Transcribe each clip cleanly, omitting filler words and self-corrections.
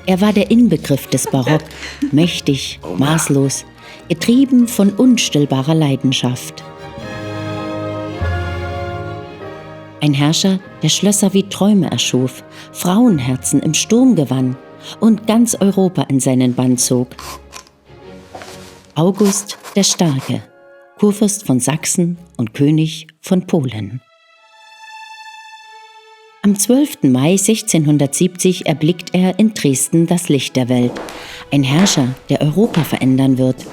Er war der Inbegriff des Barock, mächtig, maßlos, getrieben von unstillbarer Leidenschaft. Ein Herrscher, der Schlösser wie Träume erschuf, Frauenherzen im Sturm gewann und ganz Europa in seinen Bann zog. August der Starke, Kurfürst von Sachsen und König von Polen. Am 12. Mai 1670 erblickt er in Dresden das Licht der Welt. Ein Herrscher, der Europa verändern wird.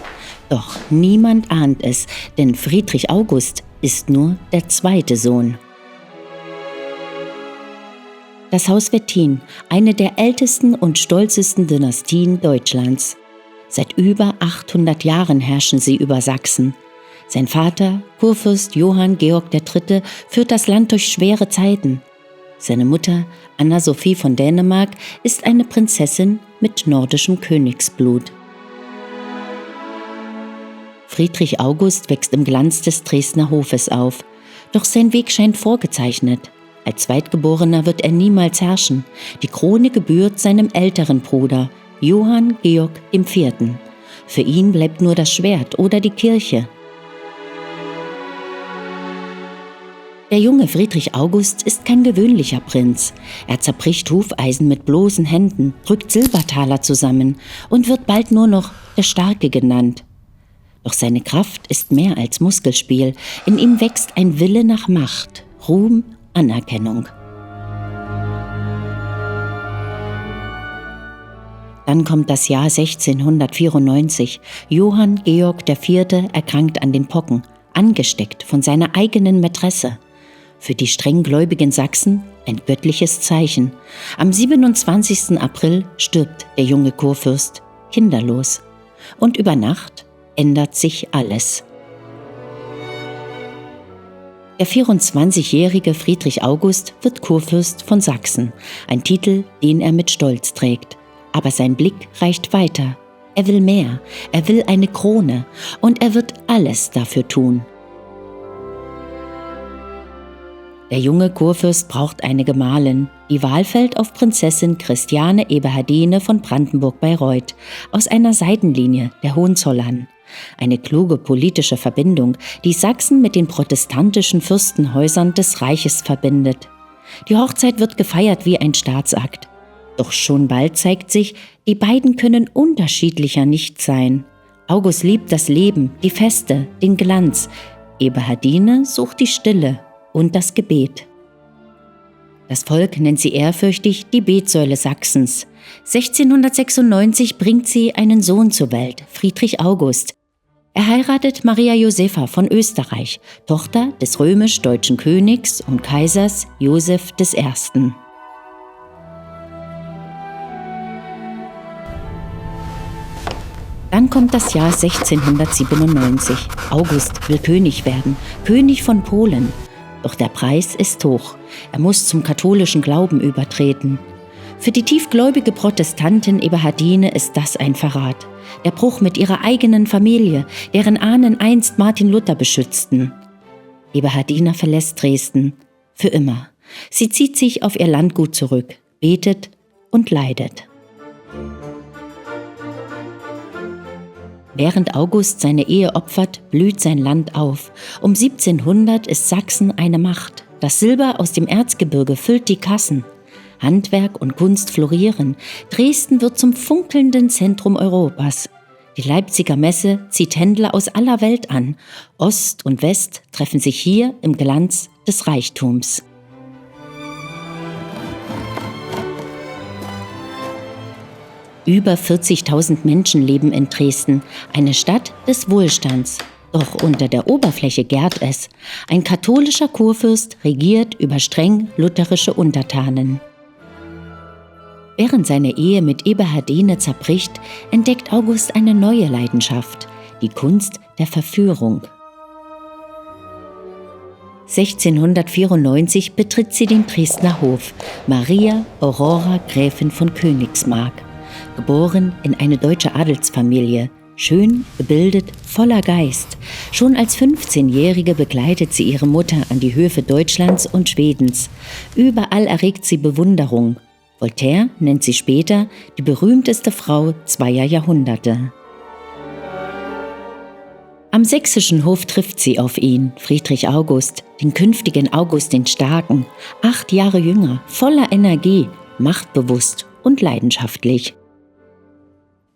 Doch niemand ahnt es, denn Friedrich August ist nur der zweite Sohn. Das Haus Wettin, eine der ältesten und stolzesten Dynastien Deutschlands. Seit über 800 Jahren herrschen sie über Sachsen. Sein Vater, Kurfürst Johann Georg III., führt das Land durch schwere Zeiten. Seine Mutter, Anna-Sophie von Dänemark, ist eine Prinzessin mit nordischem Königsblut. Friedrich August wächst im Glanz des Dresdner Hofes auf. Doch sein Weg scheint vorgezeichnet. Als Zweitgeborener wird er niemals herrschen. Die Krone gebührt seinem älteren Bruder, Johann Georg IV. Für ihn bleibt nur das Schwert oder die Kirche. Der junge Friedrich August ist kein gewöhnlicher Prinz. Er zerbricht Hufeisen mit bloßen Händen, drückt Silbertaler zusammen und wird bald nur noch der Starke genannt. Doch seine Kraft ist mehr als Muskelspiel. In ihm wächst ein Wille nach Macht, Ruhm, Anerkennung. Dann kommt das Jahr 1694. Johann Georg IV. Erkrankt an den Pocken, angesteckt von seiner eigenen Mätresse. Für die strenggläubigen Sachsen ein göttliches Zeichen. Am 27. April stirbt der junge Kurfürst, kinderlos. Und über Nacht ändert sich alles. Der 24-jährige Friedrich August wird Kurfürst von Sachsen, ein Titel, den er mit Stolz trägt. Aber sein Blick reicht weiter. Er will mehr, er will eine Krone und er wird alles dafür tun. Der junge Kurfürst braucht eine Gemahlin. Die Wahl fällt auf Prinzessin Christiane Eberhardine von Brandenburg-Bayreuth aus einer Seitenlinie der Hohenzollern. Eine kluge politische Verbindung, die Sachsen mit den protestantischen Fürstenhäusern des Reiches verbindet. Die Hochzeit wird gefeiert wie ein Staatsakt. Doch schon bald zeigt sich, die beiden können unterschiedlicher nicht sein. August liebt das Leben, die Feste, den Glanz. Eberhardine sucht die Stille und das Gebet. Das Volk nennt sie ehrfürchtig die Betsäule Sachsens. 1696 bringt sie einen Sohn zur Welt, Friedrich August. Er heiratet Maria Josepha von Österreich, Tochter des römisch-deutschen Königs und Kaisers Joseph I. Dann kommt das Jahr 1697. August will König werden, König von Polen. Doch der Preis ist hoch. Er muss zum katholischen Glauben übertreten. Für die tiefgläubige Protestantin Eberhardine ist das ein Verrat. Der Bruch mit ihrer eigenen Familie, deren Ahnen einst Martin Luther beschützten. Eberhardine verlässt Dresden. Für immer. Sie zieht sich auf ihr Landgut zurück, betet und leidet. Während August seine Ehe opfert, blüht sein Land auf. Um 1700 ist Sachsen eine Macht. Das Silber aus dem Erzgebirge füllt die Kassen. Handwerk und Kunst florieren. Dresden wird zum funkelnden Zentrum Europas. Die Leipziger Messe zieht Händler aus aller Welt an. Ost und West treffen sich hier im Glanz des Reichtums. Über 40.000 Menschen leben in Dresden, eine Stadt des Wohlstands. Doch unter der Oberfläche gärt es. Ein katholischer Kurfürst regiert über streng lutherische Untertanen. Während seine Ehe mit Eberhardine zerbricht, entdeckt August eine neue Leidenschaft, die Kunst der Verführung. 1694 betritt sie den Dresdner Hof, Maria Aurora Gräfin von Königsmark. Geboren in eine deutsche Adelsfamilie, schön, gebildet, voller Geist. Schon als 15-Jährige begleitet sie ihre Mutter an die Höfe Deutschlands und Schwedens. Überall erregt sie Bewunderung. Voltaire nennt sie später die berühmteste Frau zweier Jahrhunderte. Am sächsischen Hof trifft sie auf ihn, Friedrich August, den künftigen August den Starken, 8 Jahre jünger, voller Energie, machtbewusst und leidenschaftlich.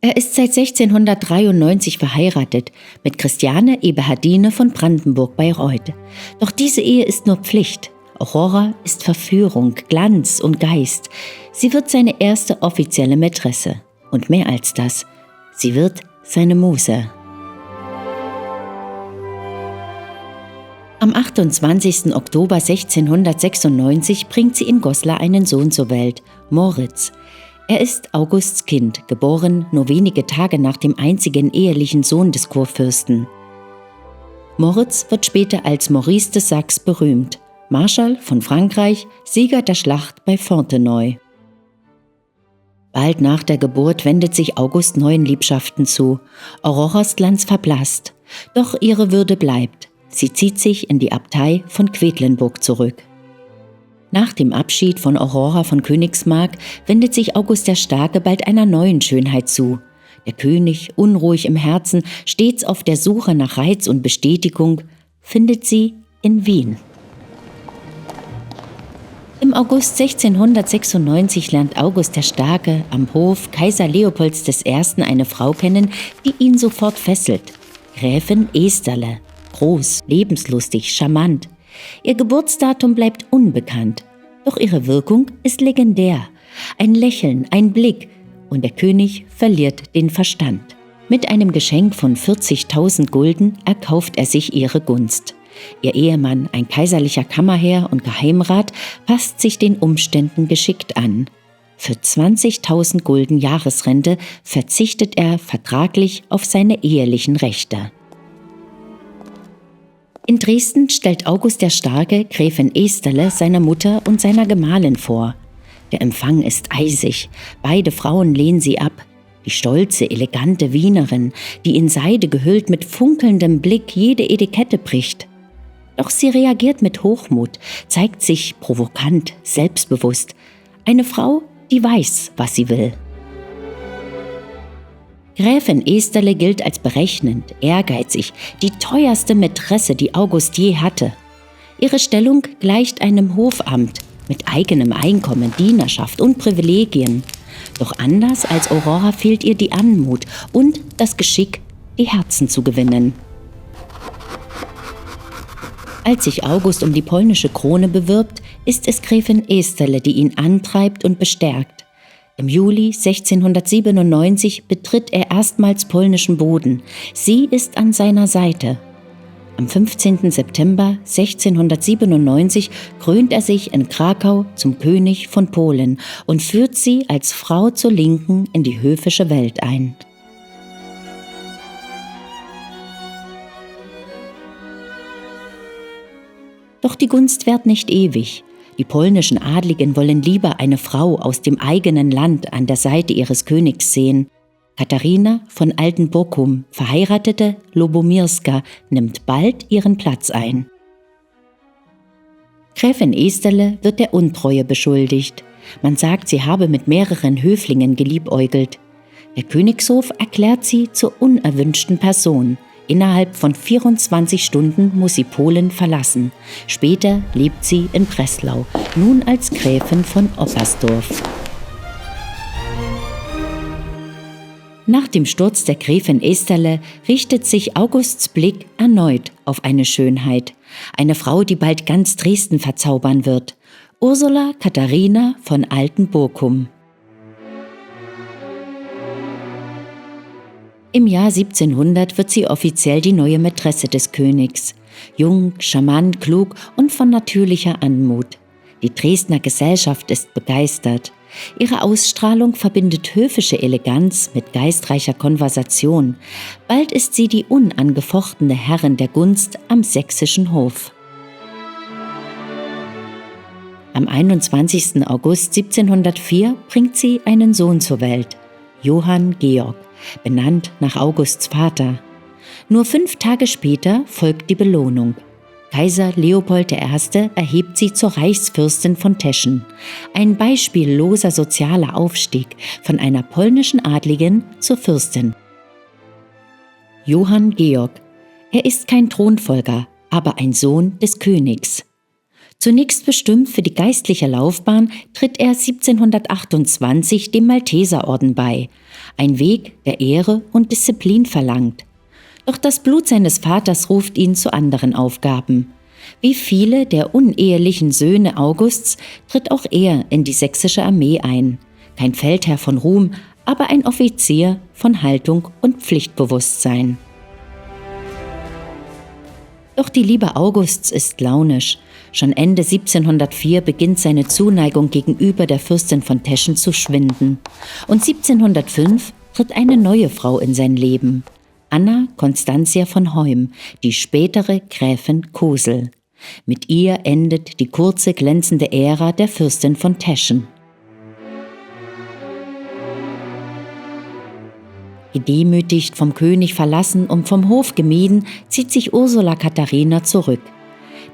Er ist seit 1693 verheiratet mit Christiane Eberhardine von Brandenburg-Bayreuth. Doch diese Ehe ist nur Pflicht. Aurora ist Verführung, Glanz und Geist. Sie wird seine erste offizielle Mätresse. Und mehr als das, sie wird seine Muse. Am 28. Oktober 1696 bringt sie in Goslar einen Sohn zur Welt, Moritz. Er ist Augusts Kind, geboren nur wenige Tage nach dem einzigen ehelichen Sohn des Kurfürsten. Moritz wird später als Maurice de Saxe berühmt, Marschall von Frankreich, Sieger der Schlacht bei Fontenoy. Bald nach der Geburt wendet sich August neuen Liebschaften zu. Auroras Glanz verblasst, doch ihre Würde bleibt. Sie zieht sich in die Abtei von Quedlinburg zurück. Nach dem Abschied von Aurora von Königsmark wendet sich August der Starke bald einer neuen Schönheit zu. Der König, unruhig im Herzen, stets auf der Suche nach Reiz und Bestätigung, findet sie in Wien. Im August 1696 lernt August der Starke am Hof Kaiser Leopolds I. eine Frau kennen, die ihn sofort fesselt. Gräfin Esterle. Groß, lebenslustig, charmant. Ihr Geburtsdatum bleibt unbekannt, doch ihre Wirkung ist legendär. Ein Lächeln, ein Blick und der König verliert den Verstand. Mit einem Geschenk von 40.000 Gulden erkauft er sich ihre Gunst. Ihr Ehemann, ein kaiserlicher Kammerherr und Geheimrat, passt sich den Umständen geschickt an. Für 20.000 Gulden Jahresrente verzichtet er vertraglich auf seine ehelichen Rechte. In Dresden stellt August der Starke Gräfin Esterle seiner Mutter und seiner Gemahlin vor. Der Empfang ist eisig, beide Frauen lehnen sie ab. Die stolze, elegante Wienerin, die in Seide gehüllt mit funkelndem Blick jede Etikette bricht. Doch sie reagiert mit Hochmut, zeigt sich provokant, selbstbewusst. Eine Frau, die weiß, was sie will. Gräfin Esterle gilt als berechnend, ehrgeizig, die teuerste Mätresse, die August je hatte. Ihre Stellung gleicht einem Hofamt mit eigenem Einkommen, Dienerschaft und Privilegien. Doch anders als Aurora fehlt ihr die Anmut und das Geschick, die Herzen zu gewinnen. Als sich August um die polnische Krone bewirbt, ist es Gräfin Esterle, die ihn antreibt und bestärkt. Im Juli 1697 betritt er erstmals polnischen Boden. Sie ist an seiner Seite. Am 15. September 1697 krönt er sich in Krakau zum König von Polen und führt sie als Frau zur Linken in die höfische Welt ein. Doch die Gunst währt nicht ewig. Die polnischen Adligen wollen lieber eine Frau aus dem eigenen Land an der Seite ihres Königs sehen. Katharina von Altenburkum, verheiratete Lubomirska, nimmt bald ihren Platz ein. Gräfin Esterle wird der Untreue beschuldigt. Man sagt, sie habe mit mehreren Höflingen geliebäugelt. Der Königshof erklärt sie zur unerwünschten Person. Innerhalb von 24 Stunden muss sie Polen verlassen. Später lebt sie in Breslau, nun als Gräfin von Oppersdorf. Nach dem Sturz der Gräfin Esterle richtet sich Augusts Blick erneut auf eine Schönheit. Eine Frau, die bald ganz Dresden verzaubern wird. Ursula Katharina von Altenburkum. Im Jahr 1700 wird sie offiziell die neue Mätresse des Königs. Jung, charmant, klug und von natürlicher Anmut. Die Dresdner Gesellschaft ist begeistert. Ihre Ausstrahlung verbindet höfische Eleganz mit geistreicher Konversation. Bald ist sie die unangefochtene Herrin der Gunst am sächsischen Hof. Am 21. August 1704 bringt sie einen Sohn zur Welt, Johann Georg, benannt nach Augusts Vater. Nur 5 Tage später folgt die Belohnung. Kaiser Leopold I. erhebt sie zur Reichsfürstin von Teschen. Ein beispielloser sozialer Aufstieg von einer polnischen Adligen zur Fürstin. Johann Georg. Er ist kein Thronfolger, aber ein Sohn des Königs. Zunächst bestimmt für die geistliche Laufbahn tritt er 1728 dem Malteserorden bei. Ein Weg, der Ehre und Disziplin verlangt. Doch das Blut seines Vaters ruft ihn zu anderen Aufgaben. Wie viele der unehelichen Söhne Augusts tritt auch er in die sächsische Armee ein. Kein Feldherr von Ruhm, aber ein Offizier von Haltung und Pflichtbewusstsein. Doch die Liebe Augusts ist launisch. Schon Ende 1704 beginnt seine Zuneigung gegenüber der Fürstin von Teschen zu schwinden. Und 1705 tritt eine neue Frau in sein Leben. Anna Constantia von Heum, die spätere Gräfin Cosel. Mit ihr endet die kurze, glänzende Ära der Fürstin von Teschen. Gedemütigt, vom König verlassen und vom Hof gemieden, zieht sich Ursula Katharina zurück.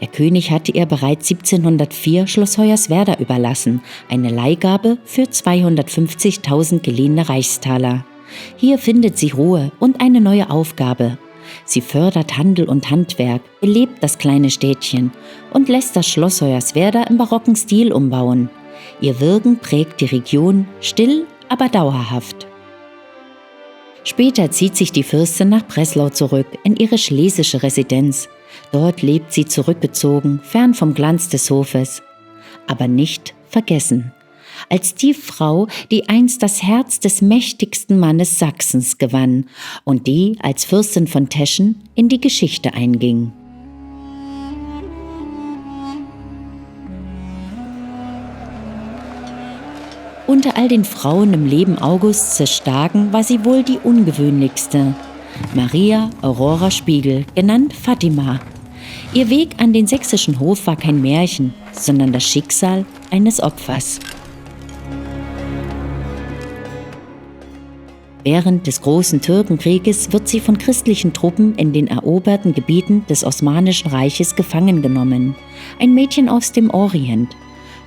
Der König hatte ihr bereits 1704 Schloss Hoyerswerda überlassen, eine Leihgabe für 250.000 geliehene Reichstaler. Hier findet sie Ruhe und eine neue Aufgabe. Sie fördert Handel und Handwerk, belebt das kleine Städtchen und lässt das Schloss Hoyerswerda im barocken Stil umbauen. Ihr Wirken prägt die Region still, aber dauerhaft. Später zieht sich die Fürstin nach Breslau zurück, in ihre schlesische Residenz. Dort lebt sie zurückgezogen, fern vom Glanz des Hofes. Aber nicht vergessen. Als die Frau, die einst das Herz des mächtigsten Mannes Sachsens gewann und die als Fürstin von Teschen in die Geschichte einging. Unter all den Frauen im Leben Augusts des Starken war sie wohl die ungewöhnlichste. Maria Aurora Spiegel, genannt Fatima. Ihr Weg an den sächsischen Hof war kein Märchen, sondern das Schicksal eines Opfers. Während des Großen Türkenkrieges wird sie von christlichen Truppen in den eroberten Gebieten des Osmanischen Reiches gefangen genommen. Ein Mädchen aus dem Orient.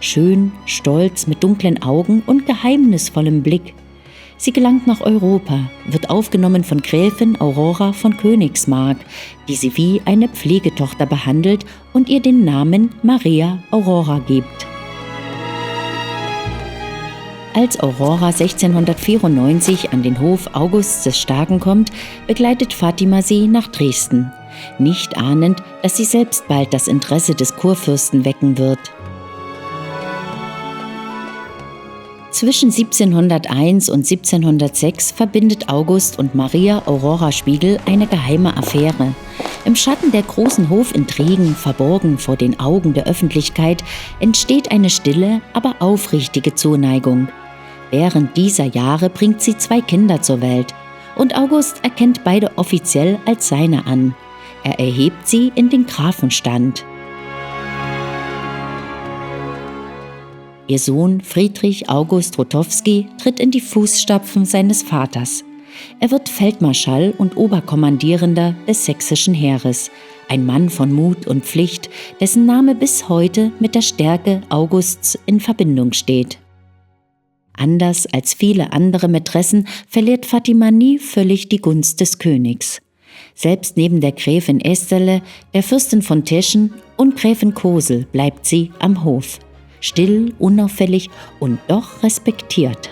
Schön, stolz, mit dunklen Augen und geheimnisvollem Blick. Sie gelangt nach Europa, wird aufgenommen von Gräfin Aurora von Königsmark, die sie wie eine Pflegetochter behandelt und ihr den Namen Maria Aurora gibt. Als Aurora 1694 an den Hof Augusts des Starken kommt, begleitet Fatima sie nach Dresden, nicht ahnend, dass sie selbst bald das Interesse des Kurfürsten wecken wird. Zwischen 1701 und 1706 verbindet August und Maria Aurora Spiegel eine geheime Affäre. Im Schatten der großen Hofintrigen, verborgen vor den Augen der Öffentlichkeit, entsteht eine stille, aber aufrichtige Zuneigung. Während dieser Jahre bringt sie 2 Kinder zur Welt und August erkennt beide offiziell als seine an. Er erhebt sie in den Grafenstand. Ihr Sohn Friedrich August Rotowski tritt in die Fußstapfen seines Vaters. Er wird Feldmarschall und Oberkommandierender des sächsischen Heeres, ein Mann von Mut und Pflicht, dessen Name bis heute mit der Stärke Augusts in Verbindung steht. Anders als viele andere Mätressen verliert Fatima nie völlig die Gunst des Königs. Selbst neben der Gräfin Esterle, der Fürstin von Teschen und Gräfin Cosel bleibt sie am Hof. Still, unauffällig und doch respektiert.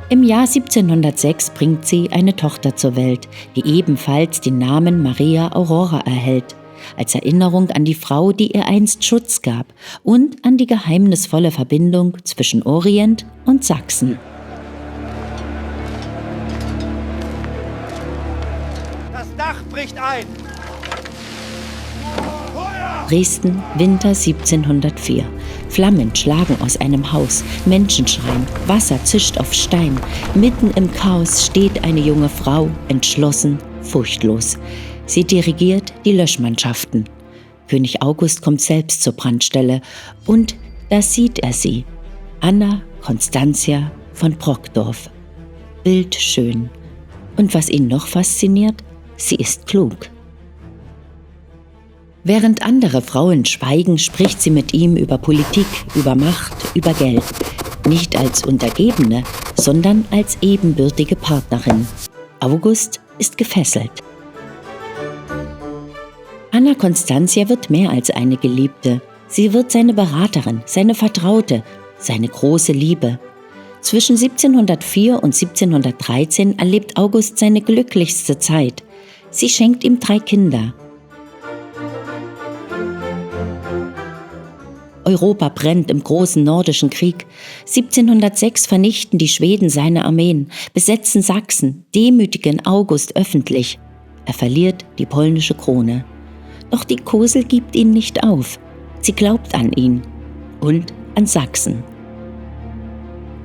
Im Jahr 1706 bringt sie eine Tochter zur Welt, die ebenfalls den Namen Maria Aurora erhält, als Erinnerung an die Frau, die ihr einst Schutz gab und an die geheimnisvolle Verbindung zwischen Orient und Sachsen. Das Dach bricht ein! Dresden, Winter 1704. Flammen schlagen aus einem Haus, Menschen schreien, Wasser zischt auf Stein. Mitten im Chaos steht eine junge Frau, entschlossen, furchtlos. Sie dirigiert die Löschmannschaften. König August kommt selbst zur Brandstelle und da sieht er sie. Anna Constantia von Brockdorf. Bildschön. Und was ihn noch fasziniert, sie ist klug. Während andere Frauen schweigen, spricht sie mit ihm über Politik, über Macht, über Geld. Nicht als Untergebene, sondern als ebenbürtige Partnerin. August ist gefesselt. Anna Constantia wird mehr als eine Geliebte. Sie wird seine Beraterin, seine Vertraute, seine große Liebe. Zwischen 1704 und 1713 erlebt August seine glücklichste Zeit. Sie schenkt ihm 3 Kinder. Europa brennt im großen nordischen Krieg. 1706 vernichten die Schweden seine Armeen, besetzen Sachsen, demütigen August öffentlich. Er verliert die polnische Krone. Doch die Kosel gibt ihn nicht auf. Sie glaubt an ihn und an Sachsen.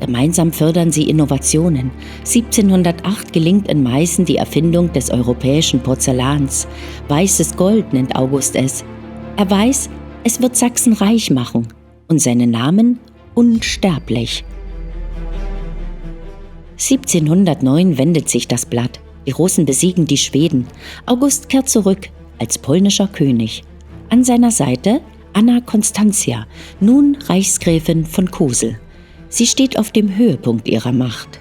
Gemeinsam fördern sie Innovationen. 1708 gelingt in Meißen die Erfindung des europäischen Porzellans. Weißes Gold nennt August es. Er weiß, es wird Sachsen reich machen und seinen Namen unsterblich. 1709 wendet sich das Blatt. Die Russen besiegen die Schweden. August kehrt zurück als polnischer König. An seiner Seite Anna Constantia, nun Reichsgräfin von Kosel. Sie steht auf dem Höhepunkt ihrer Macht.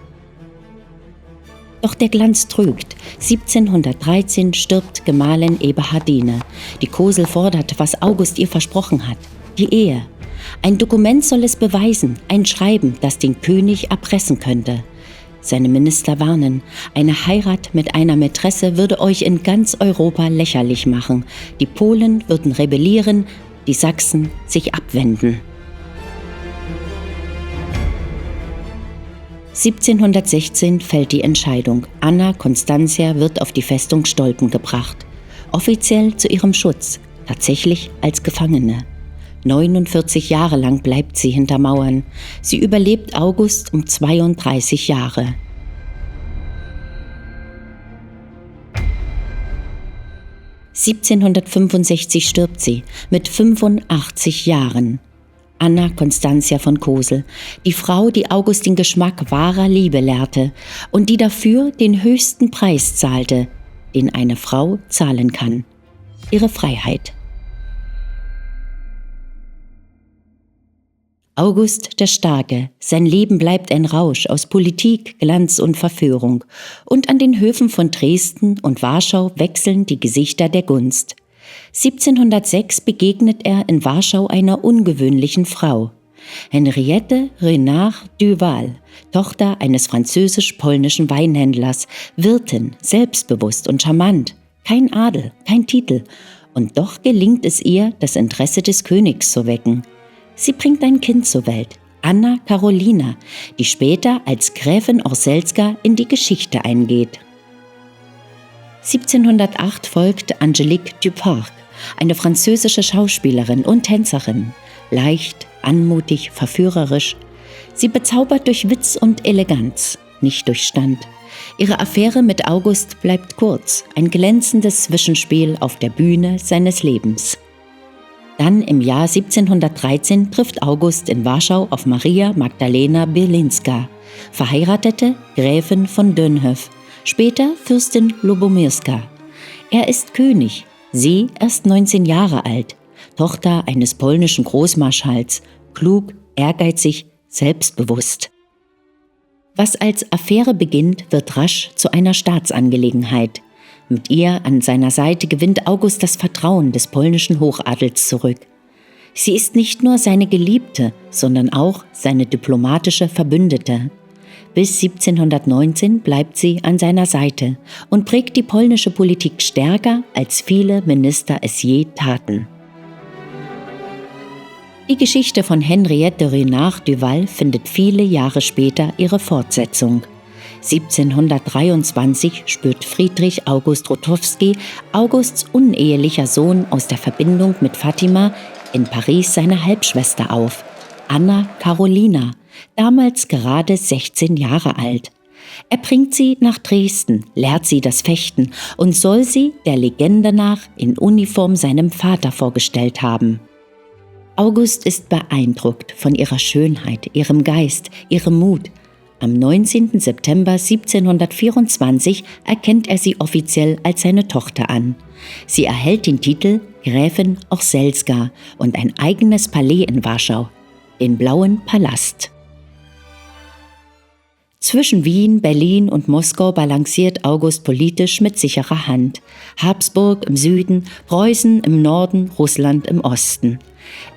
Doch der Glanz trügt. 1713 stirbt Gemahlin Eberhardine. Die Kosel fordert, was August ihr versprochen hat: die Ehe. Ein Dokument soll es beweisen, ein Schreiben, das den König erpressen könnte. Seine Minister warnen: eine Heirat mit einer Mätresse würde euch in ganz Europa lächerlich machen. Die Polen würden rebellieren, die Sachsen sich abwenden. 1716 fällt die Entscheidung. Anna Constantia wird auf die Festung Stolpen gebracht. Offiziell zu ihrem Schutz, tatsächlich als Gefangene. 49 Jahre lang bleibt sie hinter Mauern. Sie überlebt August um 32 Jahre. (1765) stirbt sie mit 85 Jahren. Anna Constantia von Kosel, die Frau, die August den Geschmack wahrer Liebe lehrte und die dafür den höchsten Preis zahlte, den eine Frau zahlen kann: ihre Freiheit. August der Starke, sein Leben bleibt ein Rausch aus Politik, Glanz und Verführung. Und an den Höfen von Dresden und Warschau wechseln die Gesichter der Gunst. 1706 begegnet er in Warschau einer ungewöhnlichen Frau. Henriette Renard Duval, Tochter eines französisch-polnischen Weinhändlers, Wirtin, selbstbewusst und charmant, kein Adel, kein Titel. Und doch gelingt es ihr, das Interesse des Königs zu wecken. Sie bringt ein Kind zur Welt, Anna Carolina, die später als Gräfin Orselska in die Geschichte eingeht. 1708 folgt Angélique Duparc, eine französische Schauspielerin und Tänzerin. Leicht, anmutig, verführerisch. Sie bezaubert durch Witz und Eleganz, nicht durch Stand. Ihre Affäre mit August bleibt kurz, ein glänzendes Zwischenspiel auf der Bühne seines Lebens. Dann im Jahr 1713 trifft August in Warschau auf Maria Magdalena Bielinska, verheiratete Gräfin von Dönhoff, später Fürstin Lubomirska. Er ist König, sie erst 19 Jahre alt, Tochter eines polnischen Großmarschalls, klug, ehrgeizig, selbstbewusst. Was als Affäre beginnt, wird rasch zu einer Staatsangelegenheit. Mit ihr an seiner Seite gewinnt August das Vertrauen des polnischen Hochadels zurück. Sie ist nicht nur seine Geliebte, sondern auch seine diplomatische Verbündete. Bis 1719 bleibt sie an seiner Seite und prägt die polnische Politik stärker, als viele Minister es je taten. Die Geschichte von Henriette Renard Duval findet viele Jahre später ihre Fortsetzung. 1723 spürt Friedrich August Rotowski, Augusts unehelicher Sohn aus der Verbindung mit Fatima, in Paris seine Halbschwester auf, Anna Carolina, damals gerade 16 Jahre alt. Er bringt sie nach Dresden, lehrt sie das Fechten und soll sie, der Legende nach, in Uniform seinem Vater vorgestellt haben. August ist beeindruckt von ihrer Schönheit, ihrem Geist, ihrem Mut. Am 19. September 1724 erkennt er sie offiziell als seine Tochter an. Sie erhält den Titel Gräfin Ochselska und ein eigenes Palais in Warschau, den Blauen Palast. Zwischen Wien, Berlin und Moskau balanciert August politisch mit sicherer Hand. Habsburg im Süden, Preußen im Norden, Russland im Osten.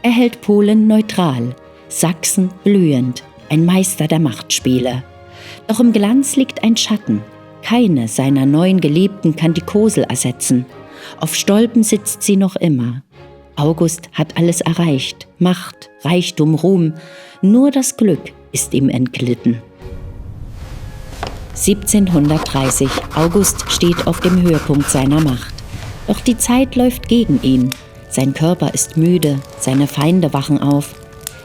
Er hält Polen neutral, Sachsen blühend, ein Meister der Machtspiele. Doch im Glanz liegt ein Schatten. Keine seiner neuen Geliebten kann die Kosel ersetzen. Auf Stolpen sitzt sie noch immer. August hat alles erreicht, Macht, Reichtum, Ruhm. Nur das Glück ist ihm entglitten. 1730. August steht auf dem Höhepunkt seiner Macht. Doch die Zeit läuft gegen ihn. Sein Körper ist müde, seine Feinde wachen auf.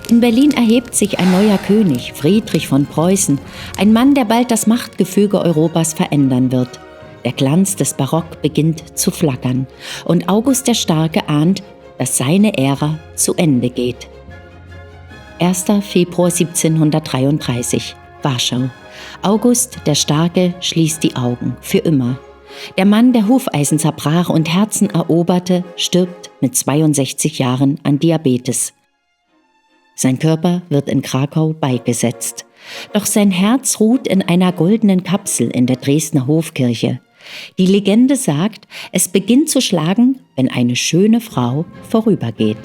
In Berlin erhebt sich ein neuer König, Friedrich von Preußen, ein Mann, der bald das Machtgefüge Europas verändern wird. Der Glanz des Barock beginnt zu flackern und August der Starke ahnt, dass seine Ära zu Ende geht. 1. Februar 1733, Warschau. August der Starke schließt die Augen, für immer. Der Mann, der Hufeisen zerbrach und Herzen eroberte, stirbt mit 62 Jahren an Diabetes. Sein Körper wird in Krakau beigesetzt. Doch sein Herz ruht in einer goldenen Kapsel in der Dresdner Hofkirche. Die Legende sagt, es beginnt zu schlagen, wenn eine schöne Frau vorübergeht.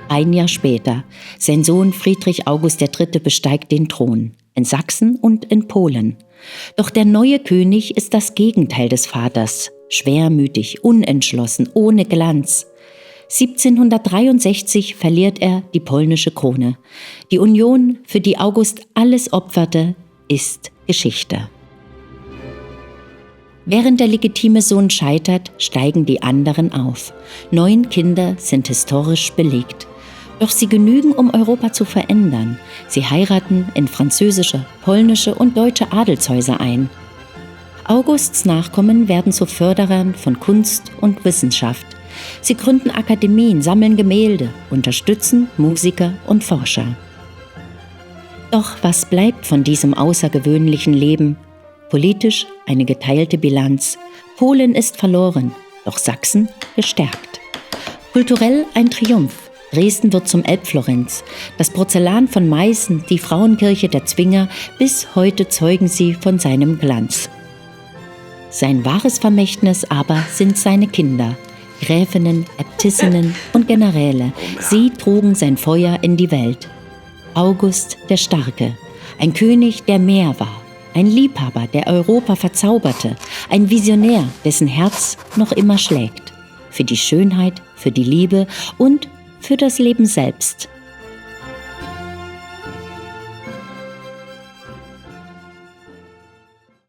Ein Jahr später, sein Sohn Friedrich August III. Besteigt den Thron, in Sachsen und in Polen. Doch der neue König ist das Gegenteil des Vaters, schwermütig, unentschlossen, ohne Glanz. 1763 verliert er die polnische Krone. Die Union, für die August alles opferte, ist Geschichte. Während der legitime Sohn scheitert, steigen die anderen auf. 9 Kinder sind historisch belegt. Doch sie genügen, um Europa zu verändern. Sie heiraten in französische, polnische und deutsche Adelshäuser ein. Augusts Nachkommen werden zu Förderern von Kunst und Wissenschaft. Sie gründen Akademien, sammeln Gemälde, unterstützen Musiker und Forscher. Doch was bleibt von diesem außergewöhnlichen Leben? Politisch eine geteilte Bilanz. Polen ist verloren, doch Sachsen gestärkt. Kulturell ein Triumph. Dresden wird zum Elbflorenz. Das Porzellan von Meißen, die Frauenkirche der Zwinger, bis heute zeugen sie von seinem Glanz. Sein wahres Vermächtnis aber sind seine Kinder. Gräfinnen, Äbtissinnen und Generäle. Sie trugen sein Feuer in die Welt. August der Starke, ein König, der mehr war. Ein Liebhaber, der Europa verzauberte. Ein Visionär, dessen Herz noch immer schlägt. Für die Schönheit, für die Liebe und für das Leben selbst.